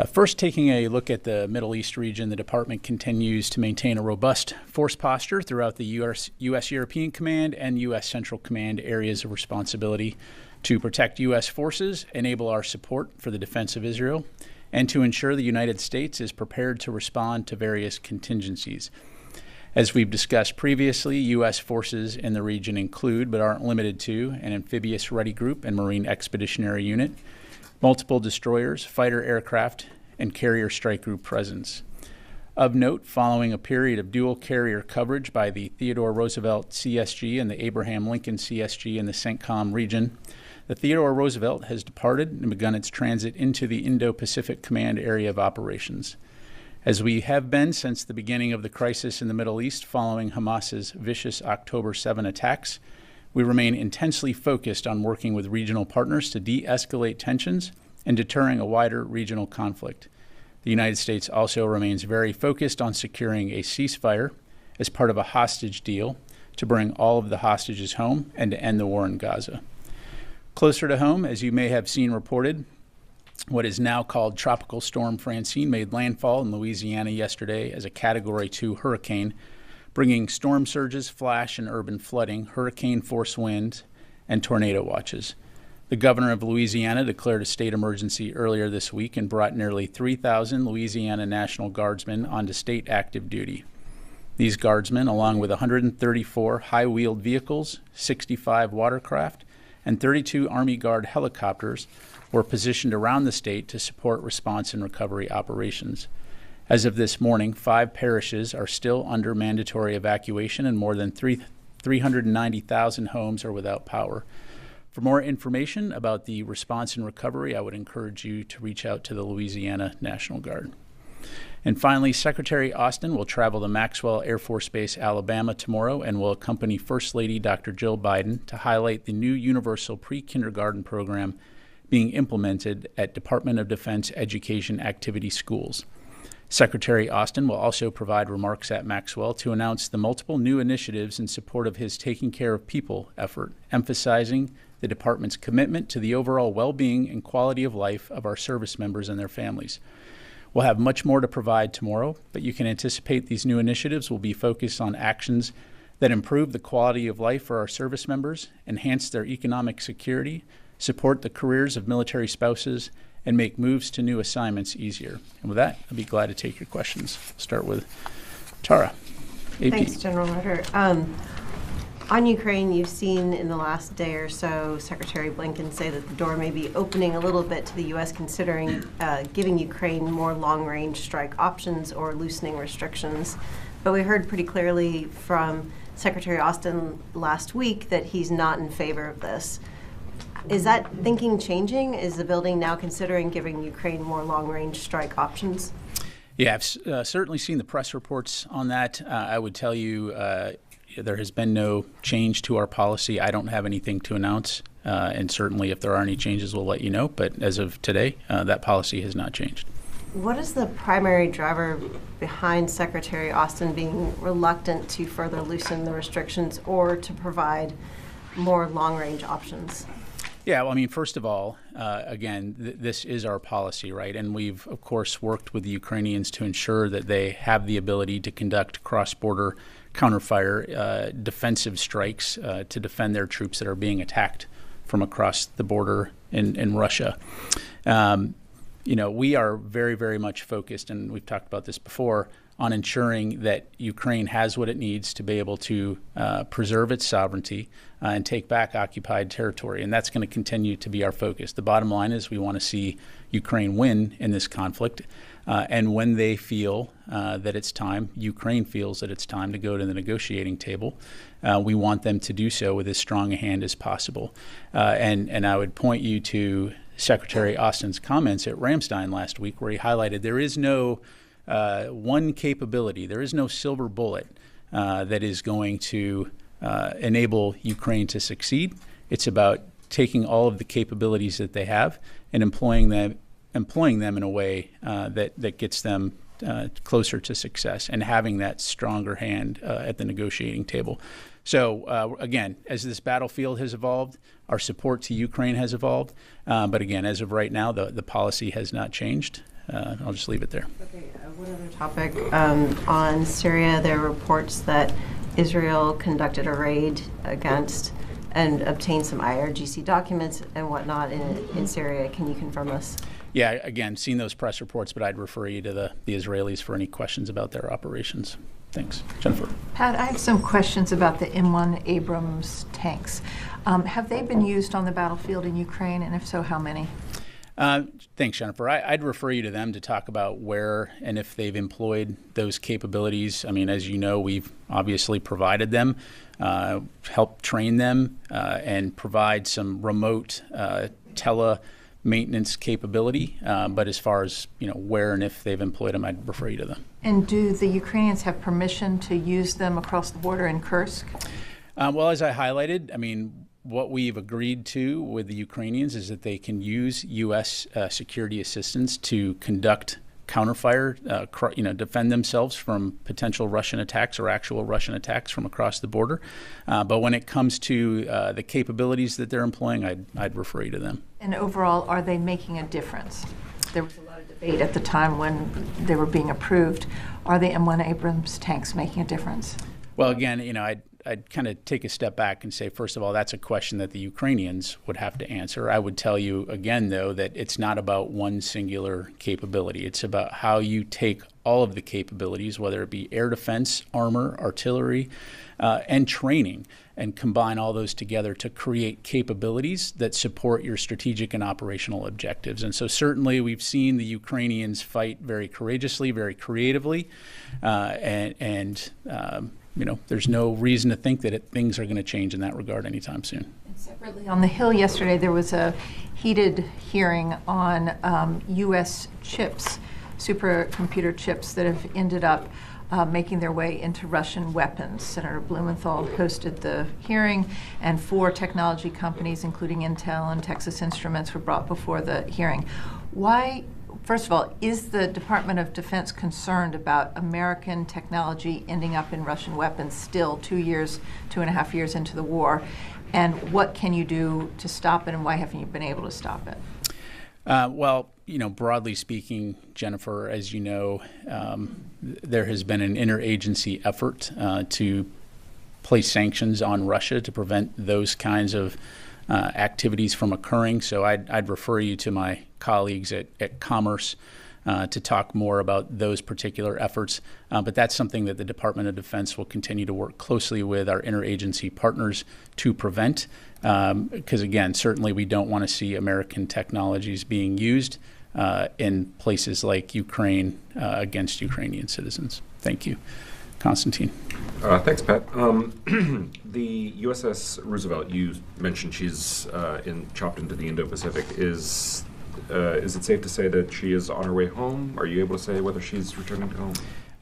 First, taking a look at the Middle East region, the department continues to maintain a robust force posture throughout the U.S. European Command and U.S. Central Command areas of responsibility to protect U.S. forces, enable our support for the defense of Israel, and to ensure the United States is prepared to respond to various contingencies. As we've discussed previously, U.S. forces in the region include, but aren't limited to, an amphibious ready group and Marine Expeditionary Unit, multiple destroyers, fighter aircraft, and carrier strike group presence. Of note, following a period of dual carrier coverage by the Theodore Roosevelt CSG and the Abraham Lincoln CSG in the CENTCOM region, the Theodore Roosevelt has departed and begun its transit into the Indo-Pacific Command area of operations. As we have been since the beginning of the crisis in the Middle East following Hamas's vicious October 7 attacks, we remain intensely focused on working with regional partners to de-escalate tensions and deterring a wider regional conflict. The United States also remains very focused on securing a ceasefire as part of a hostage deal to bring all of the hostages home and to end the war in Gaza. Closer to home, as you may have seen reported, what is now called Tropical Storm Francine made landfall in Louisiana yesterday as a Category 2 hurricane, bringing storm surges, flash and urban flooding, hurricane-force winds, and tornado watches. The governor of Louisiana declared a state emergency earlier this week and brought nearly 3,000 Louisiana National Guardsmen onto state active duty. These guardsmen, along with 134 high-wheeled vehicles, 65 watercraft, and 32 Army Guard helicopters, were positioned around the state to support response and recovery operations. As of this morning, 5 parishes are still under mandatory evacuation and more than 390,000 homes are without power. For more information about the response and recovery, I would encourage you to reach out to the Louisiana National Guard. And finally, Secretary Austin will travel to Maxwell Air Force Base, Alabama tomorrow and will accompany First Lady Dr. Jill Biden to highlight the new universal pre-kindergarten program being implemented at Department of Defense Education Activity Schools. Secretary Austin will also provide remarks at Maxwell to announce the multiple new initiatives in support of his Taking Care of People effort, emphasizing the department's commitment to the overall well-being and quality of life of our service members and their families. We'll have much more to provide tomorrow, but you can anticipate these new initiatives will be focused on actions that improve the quality of life for our service members, enhance their economic security, support the careers of military spouses, and make moves to new assignments easier. And with that, I'll be glad to take your questions. I'll start with Tara, AP. Thanks, General Ritter. On Ukraine, you've seen in the last day or so Secretary Blinken say that the door may be opening a little bit to the U.S. considering giving Ukraine more long-range strike options or loosening restrictions. But we heard pretty clearly from Secretary Austin last week that he's not in favor of this. Is that thinking changing? Is the building now considering giving Ukraine more long-range strike options? Yeah, I've certainly seen the press reports on that. I would tell you there has been no change to our policy. I don't have anything to announce, and certainly if there are any changes, we'll let you know. But as of today, that policy has not changed. What is the primary driver behind Secretary Austin being reluctant to further loosen the restrictions or to provide more long-range options? Yeah, well, I mean, first of all, again, this is our policy, right? And we've, of course, worked with the Ukrainians to ensure that they have the ability to conduct cross-border counterfire defensive strikes to defend their troops that are being attacked from across the border in Russia. We are very, very much focused, and we've talked about this before, on ensuring that Ukraine has what it needs to be able to preserve its sovereignty and take back occupied territory. And that's going to continue to be our focus. The bottom line is we want to see Ukraine win in this conflict. And when they feel that it's time, Ukraine feels that it's time to go to the negotiating table, we want them to do so with as strong a hand as possible. And I would point you to Secretary Austin's comments at Ramstein last week, where he highlighted there is no one capability, there is no silver bullet that is going to enable Ukraine to succeed. It's about taking all of the capabilities that they have and employing them in a way that gets them closer to success and having that stronger hand at the negotiating table. So again, as this battlefield has evolved, our support to Ukraine has evolved. But again, as of right now, the policy has not changed. I'll just leave it there. Okay, one other topic. On Syria, there are reports that Israel conducted a raid against and obtained some IRGC documents and whatnot in Syria. Can you confirm this? Yeah, again, seen those press reports, but I'd refer you to the Israelis for any questions about their operations. Thanks. Jennifer. Pat, I have some questions about the M1 Abrams tanks. Have they been used on the battlefield in Ukraine, and if so, how many? Thanks, Jennifer. I'd refer you to them to talk about where and if they've employed those capabilities. I mean, as you know, we've obviously provided them, helped train them, and provide some remote tele-maintenance capability. But as far as where and if they've employed them, I'd refer you to them. And do the Ukrainians have permission to use them across the border in Kursk? Well, as I highlighted, I mean, what we've agreed to with the Ukrainians is that they can use U.S. security assistance to conduct counterfire, defend themselves from potential Russian attacks or actual Russian attacks from across the border. But when it comes to the capabilities that they're employing, I'd refer you to them. And overall, are they making a difference? There was a lot of debate at the time when they were being approved. Are the M1 Abrams tanks making a difference? Well, again, I'd kind of take a step back and say, first of all, that's a question that the Ukrainians would have to answer. I would tell you again, though, that it's not about one singular capability. It's about how you take all of the capabilities, whether it be air defense, armor, artillery, and training, and combine all those together to create capabilities that support your strategic and operational objectives. And so certainly we've seen the Ukrainians fight very courageously, very creatively, there's no reason to think that things are going to change in that regard anytime soon. And separately, on the Hill yesterday, there was a heated hearing on U.S. chips, supercomputer chips that have ended up making their way into Russian weapons. Senator Blumenthal hosted the hearing, and 4 technology companies, including Intel and Texas Instruments, were brought before the hearing. Why? First of all, is the Department of Defense concerned about American technology ending up in Russian weapons still 2.5 years into the war? And what can you do to stop it, and why haven't you been able to stop it? Well, broadly speaking, Jennifer, as you know, there has been an interagency effort to place sanctions on Russia to prevent those kinds of activities from occurring. So I'd refer you to my colleagues at Commerce to talk more about those particular efforts. But that's something that the Department of Defense will continue to work closely with our interagency partners to prevent. Because, again, certainly we don't want to see American technologies being used in places like Ukraine against Ukrainian citizens. Thank you. Constantine. Thanks, Pat. The USS Roosevelt, you mentioned she's chopped into the Indo-Pacific. Is it safe to say that she is on her way home? Are you able to say whether she's returning home?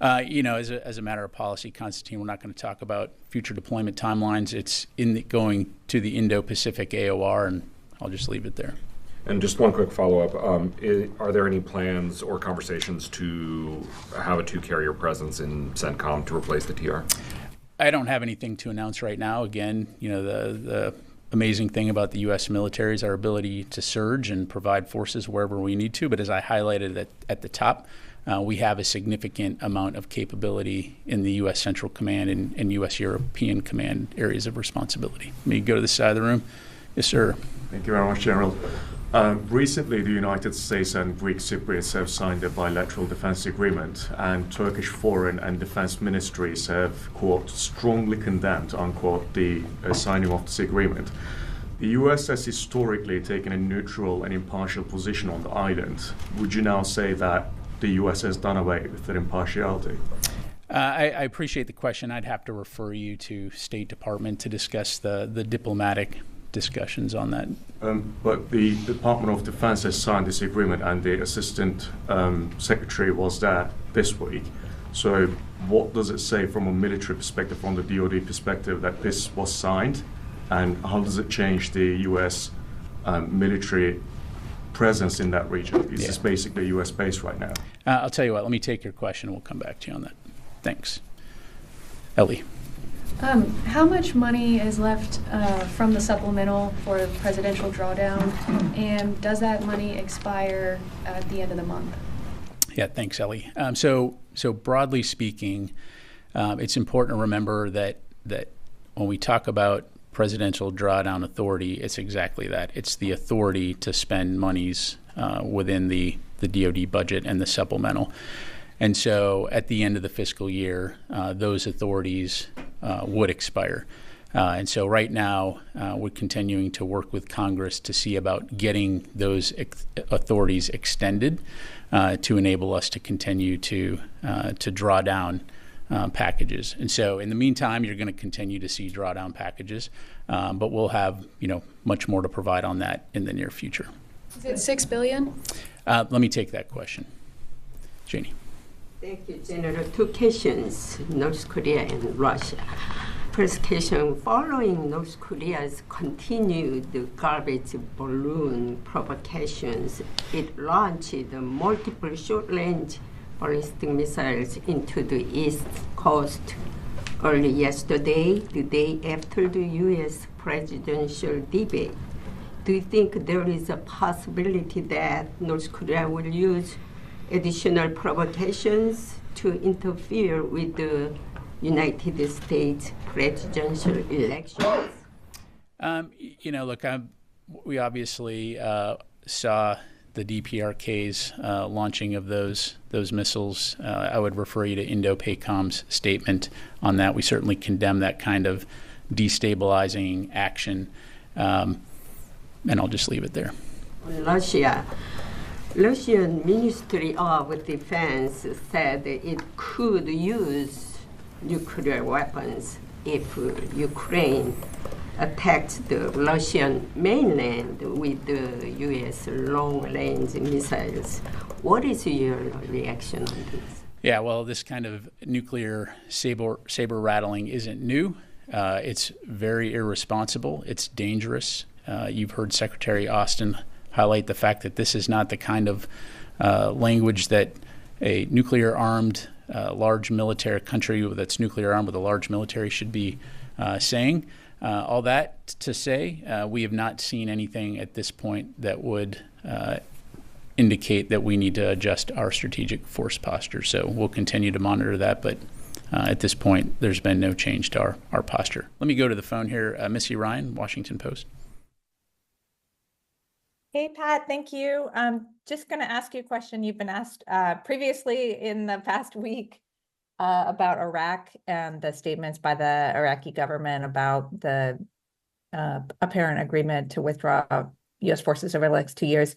As a matter of policy, Constantine, we're not going to talk about future deployment timelines. It's going to the Indo-Pacific AOR, and I'll just leave it there. And just one quick follow-up. Are there any plans or conversations to have a 2-carrier presence in CENTCOM to replace the TR? I don't have anything to announce right now. Again, the amazing thing about the U.S. military is our ability to surge and provide forces wherever we need to. But as I highlighted at the top, we have a significant amount of capability in the U.S. Central Command and U.S. European Command areas of responsibility. Let me go to this side of the room. Yes, sir. Thank you very much, General. Recently, the United States and Greek Cypriots have signed a bilateral defense agreement, and Turkish foreign and defense ministries have, quote, strongly condemned, unquote, the signing of this agreement. The U.S. has historically taken a neutral and impartial position on the island. Would you now say that the U.S. has done away with their impartiality? I appreciate the question. I'd have to refer you to State Department to discuss the diplomatic discussions on that. But the Department of Defense has signed this agreement, and the Assistant Secretary was there this week. So what does it say from a military perspective, from the DoD perspective, that this was signed? And how does it change the U.S. Military presence in that region? Is this basically U.S. base right now? I'll tell you what, let me take your question and we'll come back to you on that. Thanks. Ellie. How much money is left from the supplemental for the presidential drawdown, and does that money expire at the end of the month? Yeah, thanks, Ellie. So broadly speaking, it's important to remember that when we talk about presidential drawdown authority, it's exactly that. It's the authority to spend monies within the DoD budget and the supplemental. And so at the end of the fiscal year, those authorities would expire. And so right now, we're continuing to work with Congress to see about getting those authorities extended to enable us to continue to draw down packages. And so in the meantime, you're going to continue to see drawdown packages, but we'll have much more to provide on that in the near future. Is it $6 billion? Let me take that question. Janie. Thank you, General. Two questions, North Korea and Russia. First question, following North Korea's continued garbage balloon provocations, it launched multiple short-range ballistic missiles into the East Coast early yesterday, the day after the U.S. presidential debate. Do you think there is a possibility that North Korea will use additional provocations to interfere with the United States presidential elections? Look, we obviously saw the DPRK's launching of those missiles. I would refer you to Indo-PACOM's statement on that. We certainly condemn that kind of destabilizing action, and I'll just leave it there. On Russian Ministry of Defense said it could use nuclear weapons if Ukraine attacked the Russian mainland with the U.S. long-range missiles. What is your reaction on this? Yeah, well, this kind of nuclear saber rattling isn't new. It's very irresponsible. It's dangerous. You've heard Secretary Austin highlight the fact that this is not the kind of language that a nuclear-armed large military country that's nuclear-armed with a large military should be saying. All that to say, we have not seen anything at this point that would indicate that we need to adjust our strategic force posture. So we'll continue to monitor that, but at this point, there's been no change to our posture. Let me go to the phone here. Missy Ryan, Washington Post. Hey, Pat, thank you. Just going to ask you a question you've been asked previously in the past week about Iraq and the statements by the Iraqi government about the apparent agreement to withdraw U.S. forces over the next 2 years.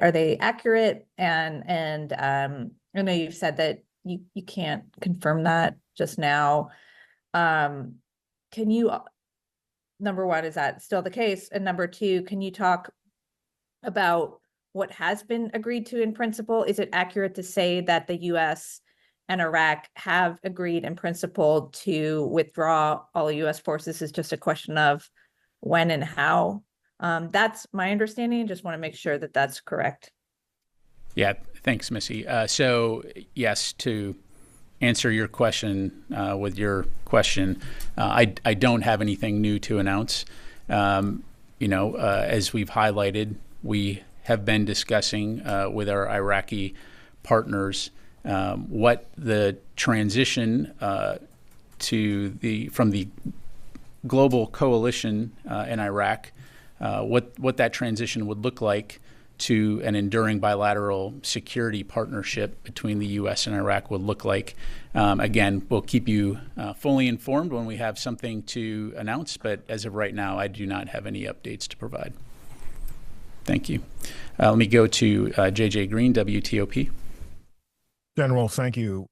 Are they accurate? And I know you've said that you can't confirm that just now. Can you, number one, is that still the case? And number two, can you talk about what has been agreed to in principle? Is it accurate to say that the U.S. and Iraq have agreed in principle to withdraw all U.S. forces? Is just a question of when and how? That's my understanding. Just want to make sure that that's correct. Yeah, thanks, Missy. So yes, to answer your question with your question, I don't have anything new to announce. As we've highlighted, we have been discussing with our Iraqi partners what the transition from the global coalition in Iraq, what that transition would look like to an enduring bilateral security partnership between the U.S. and Iraq would look like. Again, we'll keep you fully informed when we have something to announce, but as of right now, I do not have any updates to provide. Thank you. Let me go to JJ Green, WTOP. General, thank you.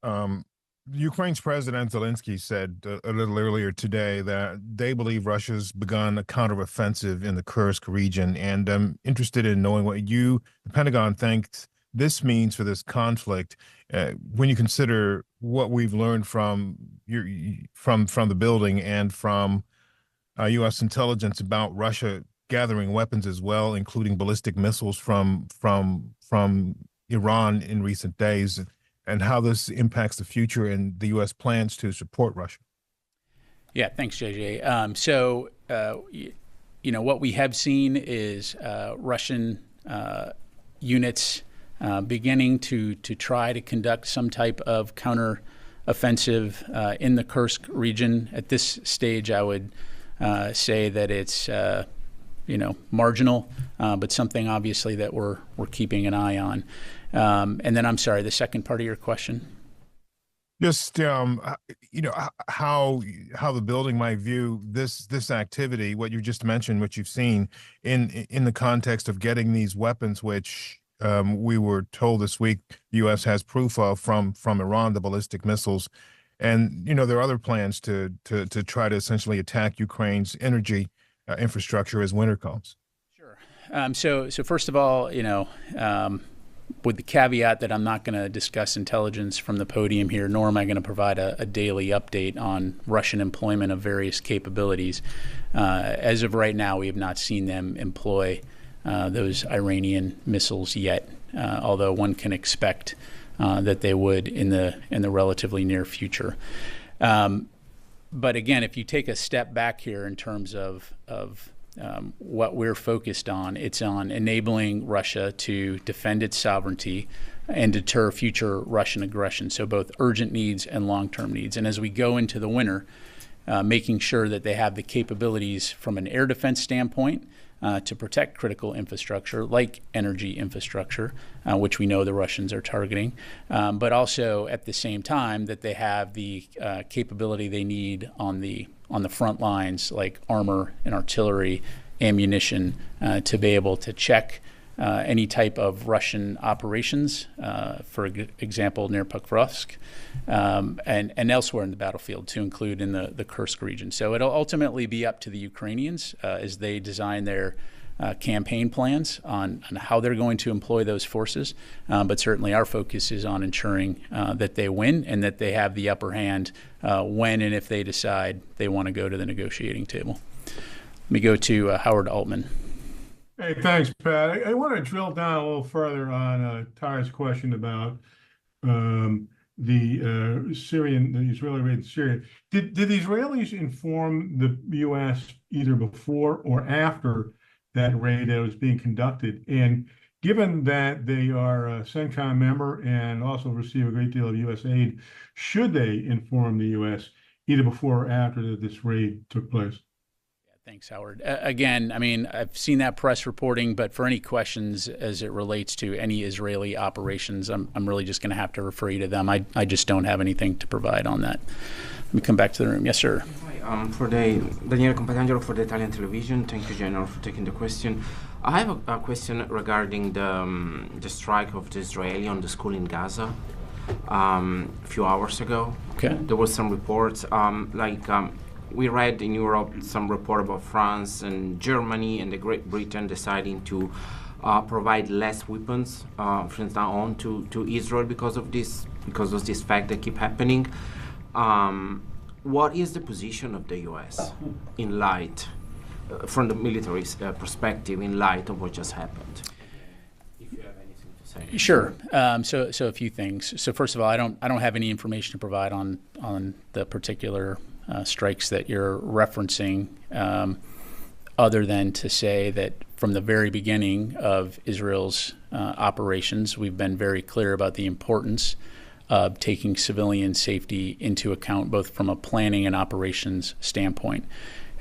Ukraine's President Zelensky said a little earlier today that they believe Russia's begun a counteroffensive in the Kursk region, and I'm interested in knowing what the Pentagon, thinks this means for this conflict when you consider what we've learned from the building and from U.S. intelligence about Russia gathering weapons as well, including ballistic missiles from Iran in recent days, and how this impacts the future and the U.S. plans to support Russia. Yeah, thanks, JJ. So, what we have seen is Russian units beginning to try to conduct some type of counter-offensive in the Kursk region. At this stage, I would say that it's marginal, but something obviously that we're keeping an eye on. And then I'm sorry, the second part of your question. Just how the building might view this activity, what you just mentioned, what you've seen in the context of getting these weapons, which we were told this week the U.S. has proof of from Iran, the ballistic missiles, and there are other plans to try to essentially attack Ukraine's energy infrastructure as winter comes. Sure. So first of all, with the caveat that I'm not going to discuss intelligence from the podium here, nor am I going to provide a daily update on Russian employment of various capabilities. As of right now, we have not seen them employ those Iranian missiles yet, although one can expect that they would in the relatively near future. But again, if you take a step back here in terms of what we're focused on, it's on enabling Russia to defend its sovereignty and deter future Russian aggression, so both urgent needs and long-term needs. And as we go into the winter, making sure that they have the capabilities from an air defense standpoint to protect critical infrastructure like energy infrastructure, which we know the Russians are targeting, but also at the same time that they have the capability they need on the front lines like armor and artillery, ammunition, to be able to check any type of Russian operations, for example, near Pokrovsk, and elsewhere in the battlefield, to include in the Kursk region. So it'll ultimately be up to the Ukrainians as they design their campaign plans on how they're going to employ those forces. But certainly our focus is on ensuring that they win and that they have the upper hand when and if they decide they want to go to the negotiating table. Let me go to Howard Altman. Hey, thanks, Pat. I want to drill down a little further on Tara's question about the Israeli raid in Syria. Did the Israelis inform the U.S. either before or after that raid that was being conducted? And given that they are a CENTCOM member and also receive a great deal of U.S. aid, should they inform the U.S. either before or after this raid took place? Thanks, Howard. Again, I mean, I've seen that press reporting, but for any questions as it relates to any Israeli operations, I'm really just going to have to refer you to them. I just don't have anything to provide on that. Let me come back to the room. Yes, sir. Hi, for Daniele Compagangelo for the Italian television. Thank you, General, for taking the question. I have a question regarding the strike of the Israeli on the school in Gaza a few hours ago. Okay. There was some reports, we read in Europe some report about France and Germany and the Great Britain deciding to provide less weapons from now on to Israel because of this fact that keep happening. What is the position of the U.S. in light, from the military perspective, in light of what just happened? If you have anything to say. Sure. So a few things. So first of all, I don't have any information to provide on the particular strikes that you're referencing, other than to say that from the very beginning of Israel's operations, we've been very clear about the importance of taking civilian safety into account, both from a planning and operations standpoint,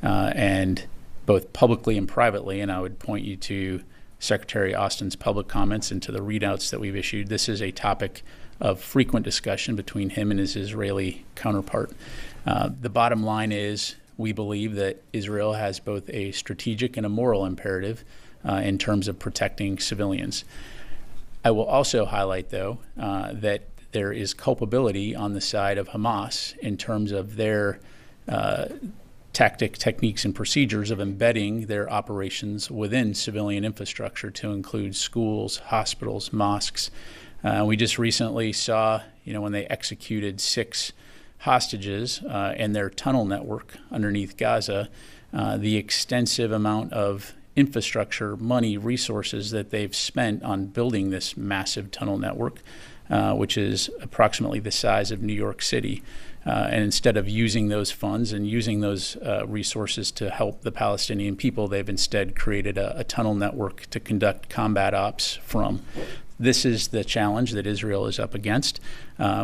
and both publicly and privately. And I would point you to Secretary Austin's public comments and to the readouts that we've issued. This is a topic of frequent discussion between him and his Israeli counterpart. The bottom line is we believe that Israel has both a strategic and a moral imperative in terms of protecting civilians. I will also highlight, though, that there is culpability on the side of Hamas in terms of their techniques, and procedures of embedding their operations within civilian infrastructure to include schools, hospitals, mosques. We just recently saw, when they executed 6 hostages in their tunnel network underneath Gaza, the extensive amount of infrastructure, money, resources that they've spent on building this massive tunnel network, which is approximately the size of New York City. And instead of using those funds and using those resources to help the Palestinian people, they've instead created a tunnel network to conduct combat ops from. This is the challenge that Israel is up against.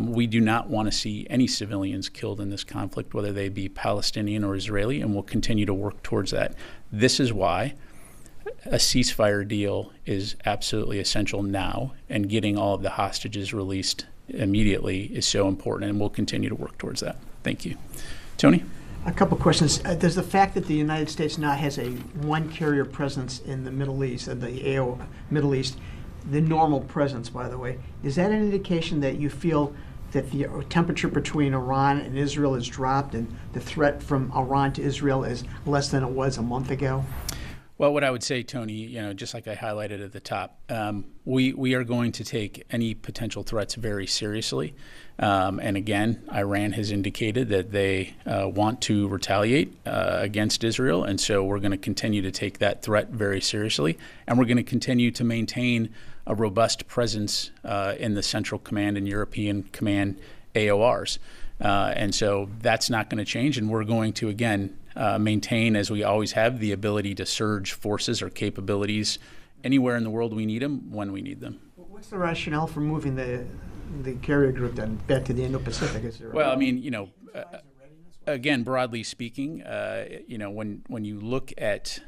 We do not want to see any civilians killed in this conflict, whether they be Palestinian or Israeli, and we'll continue to work towards that. This is why a ceasefire deal is absolutely essential now, and getting all of the hostages released immediately is so important, and we'll continue to work towards that. Thank you. Tony? A couple questions. Does the fact that the United States now has a one carrier presence in the Middle East, the AO Middle East, the normal presence, by the way, is that an indication that you feel that the temperature between Iran and Israel has dropped and the threat from Iran to Israel is less than it was a month ago? Well, what I would say, Tony, just like I highlighted at the top, we are going to take any potential threats very seriously. And again, Iran has indicated that they want to retaliate against Israel. And so we're going to continue to take that threat very seriously. And we're going to continue to maintain a robust presence in the Central Command and European Command AORs. And so that's not going to change. And we're going to, again, maintain, as we always have, the ability to surge forces or capabilities anywhere in the world we need them, when we need them. What's the rationale for moving the carrier group then back to the Indo-Pacific? Well, I mean, again, broadly speaking, when you look at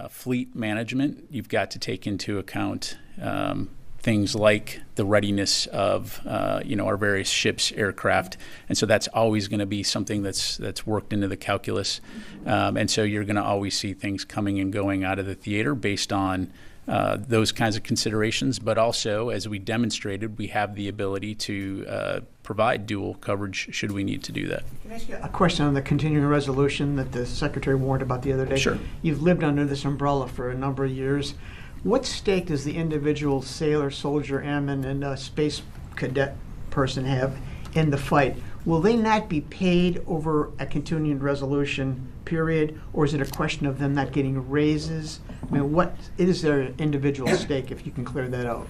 fleet management, you've got to take into account things like the readiness of our various ships, aircraft, and so that's always going to be something that's worked into the calculus, and so you're going to always see things coming and going out of the theater based on those kinds of considerations. But also, as we demonstrated, we have the ability to provide dual coverage should we need to do that. Can I ask you a question on the continuing resolution that the Secretary warned about the other day? Sure. You've lived under this umbrella for a number of years. What stake does the individual sailor, soldier, airman, and space cadet person have in the fight? Will they not be paid over a continuing resolution period, or is it a question of them not getting raises? I mean, what is their individual stake, if you can clear that out?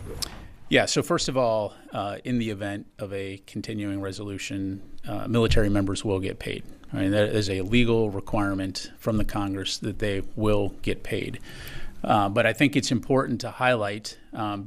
Yeah, so first of all, in the event of a continuing resolution, military members will get paid. I mean, that is a legal requirement from the Congress that they will get paid. But I think it's important to highlight,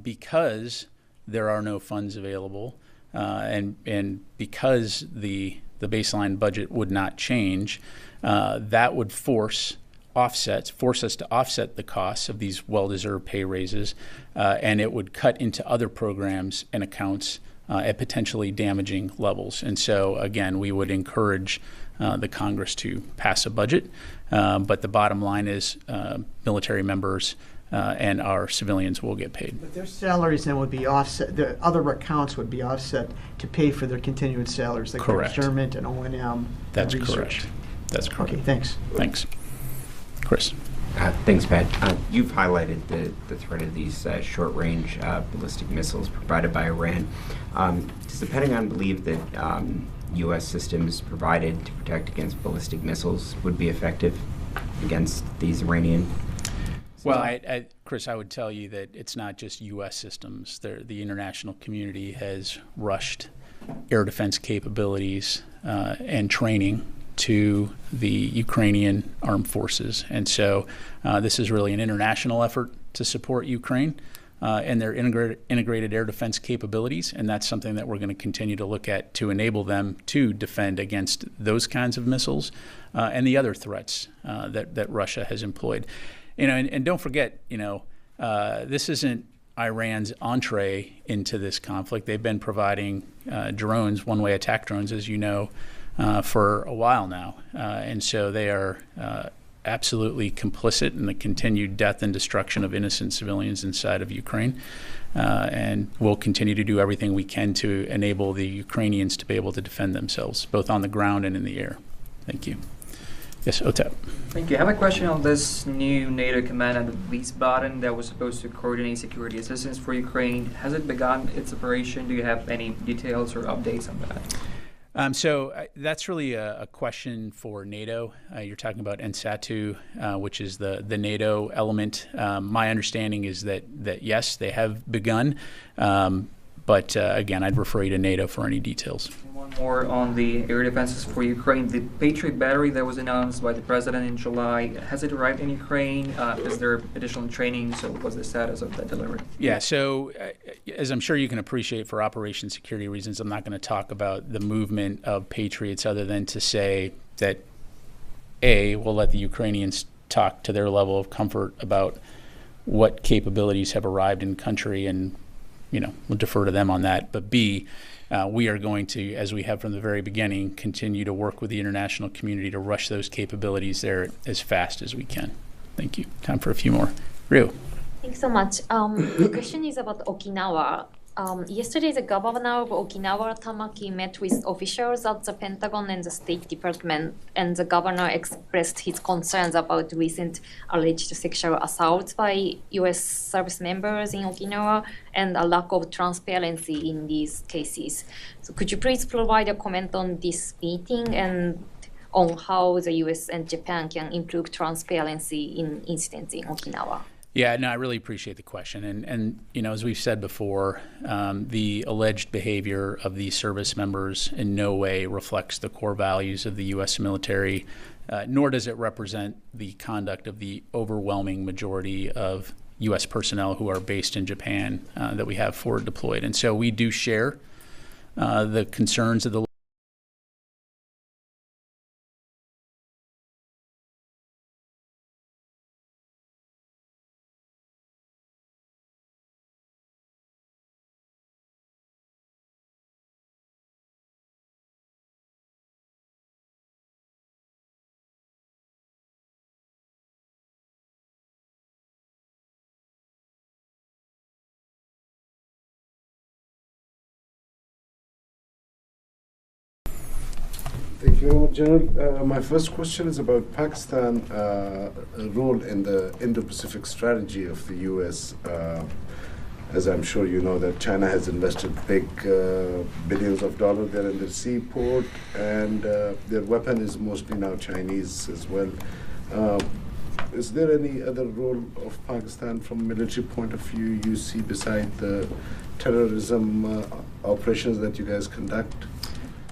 because there are no funds available, and because the baseline budget would not change, that would force us to offset the costs of these well-deserved pay raises, and it would cut into other programs and accounts at potentially damaging levels. And so, again, we would encourage the Congress to pass a budget, but the bottom line is military members and our civilians will get paid. But their salaries then would be offset, the other accounts would be offset to pay for their continuing salaries, like Correct. procurement and O&M. That's and research. correct. That's correct. Okay, thanks. Thanks. Chris. Thanks, Pat. You've highlighted the threat of these short-range ballistic missiles provided by Iran. Does the Pentagon believe that U.S. systems provided to protect against ballistic missiles would be effective against these Iranian? Well, Chris, I would tell you that it's not just U.S. systems. The international community has rushed air defense capabilities and training to the Ukrainian armed forces. And so this is really an international effort to support Ukraine and their integrated air defense capabilities. And that's something that we're going to continue to look at to enable them to defend against those kinds of missiles and the other threats that Russia has employed. And don't forget, this isn't Iran's entree into this conflict. They've been providing drones, one-way attack drones, as you know, for a while now. And so they are absolutely complicit in the continued death and destruction of innocent civilians inside of Ukraine. And we'll continue to do everything we can to enable the Ukrainians to be able to defend themselves, both on the ground and in the air. Thank you. Yes, Otep. Thank you. I have a question on this new NATO command at Wiesbaden that was supposed to coordinate security assistance for Ukraine. Has it begun its operation? Do you have any details or updates on that? So that's really a question for NATO. You're talking about NSATU, which is the NATO element. My understanding is that yes, they have begun. But again, I'd refer you to NATO for any details. One more on the air defenses for Ukraine. The Patriot battery that was announced by the president in July, has it arrived in Ukraine? Is there additional training? So what's the status of that delivery? Yeah, so as I'm sure you can appreciate, for operation security reasons, I'm not going to talk about the movement of Patriots other than to say that, A, we'll let the Ukrainians talk to their level of comfort about what capabilities have arrived in country, and we'll defer to them on that. But B, we are going to, as we have from the very beginning, continue to work with the international community to rush those capabilities there as fast as we can. Thank you. Time for a few more. Ryu. Thanks so much. The question is about Okinawa. Yesterday, the governor of Okinawa, Tamaki, met with officials at the Pentagon and the State Department, and the governor expressed his concerns about recent alleged sexual assaults by U.S. service members in Okinawa and a lack of transparency in these cases. So could you please provide a comment on this meeting and on how the U.S. and Japan can improve transparency in incidents in Okinawa? Yeah, no, I really appreciate the question. And as we've said before, the alleged behavior of these service members in no way reflects the core values of the U.S. military, nor does it represent the conduct of the overwhelming majority of U.S. personnel who are based in Japan that we have forward deployed. And so we do share the concerns of the Thank you very much, General. My first question is about Pakistan role in the Indo-Pacific strategy of the U.S. As I'm sure you know, that China has invested big billions of dollars there in the seaport, and their weapon is mostly now Chinese as well. Is there any other role of Pakistan from a military point of view you see beside the terrorism operations that you guys conduct?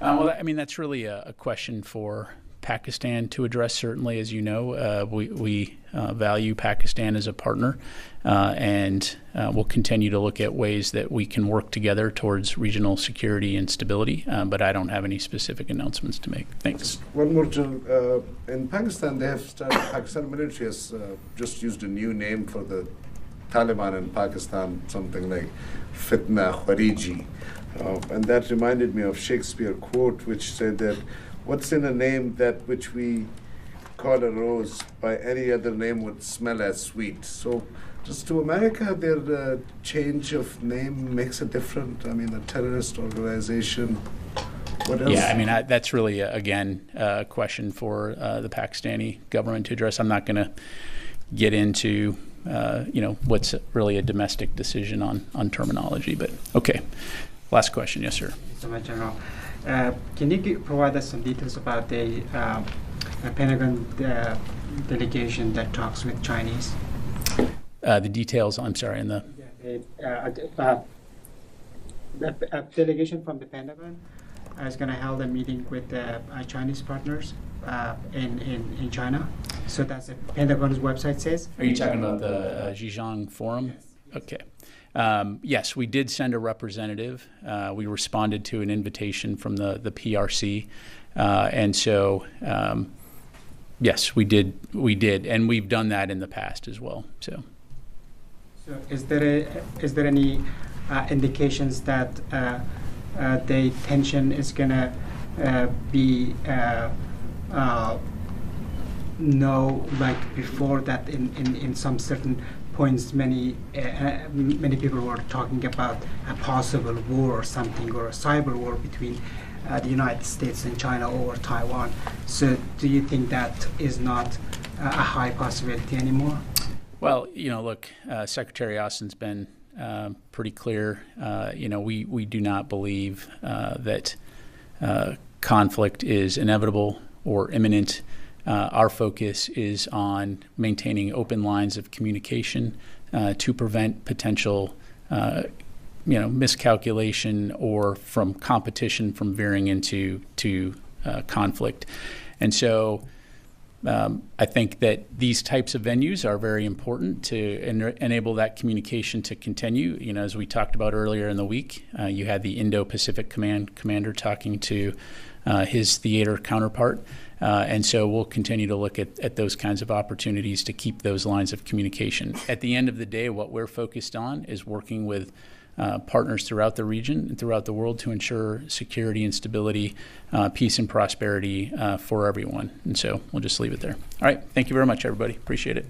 Well, I mean, that's really a question for Pakistan to address. Certainly, as you know, we value Pakistan as a partner, and we'll continue to look at ways that we can work together towards regional security and stability. But I don't have any specific announcements to make. Thanks. One more, General. In Pakistan, they have started, Pakistan military has just used a new name for the Taliban in Pakistan, something like Fitna Khariji. And that reminded me of Shakespeare quote, which said that, "What's in a name that which we call a rose, by any other name would smell as sweet." So just to America, their change of name makes a difference. I mean, a terrorist organization. What else? Yeah, I mean, that's really, again, a question for the Pakistani government to address. I'm not going to get into, what's really a domestic decision on terminology, but okay. Last question, yes, sir. Thank you so much, General. Can you provide us some details about the Pentagon delegation that talks with Chinese? The details, I'm sorry, in the delegation from the Pentagon is going to hold a meeting with Chinese partners in China. So that's the Pentagon's website says. Are you talking about the Zhejiang Forum? Yes. Okay. Yes, we did send a representative. We responded to an invitation from the PRC, and so yes, we did, and we've done that in the past as well. So is there any indications that the tension is going to be like before that in some certain points, many people were talking about a possible war or something, or a cyber war between the United States and China over Taiwan. So do you think that is not a high possibility anymore? Well, look, Secretary Austin's been pretty clear. We do not believe that conflict is inevitable or imminent. Our focus is on maintaining open lines of communication to prevent potential miscalculation or from competition from veering into conflict. And so I think that these types of venues are very important to enable that communication to continue. As we talked about earlier in the week, you had the Indo-Pacific Command commander talking to his theater counterpart. And so we'll continue to look at those kinds of opportunities to keep those lines of communication. At the end of the day, what we're focused on is working with partners throughout the region and throughout the world to ensure security and stability, peace and prosperity for everyone. And so we'll just leave it there. All right. Thank you very much, everybody. Appreciate it.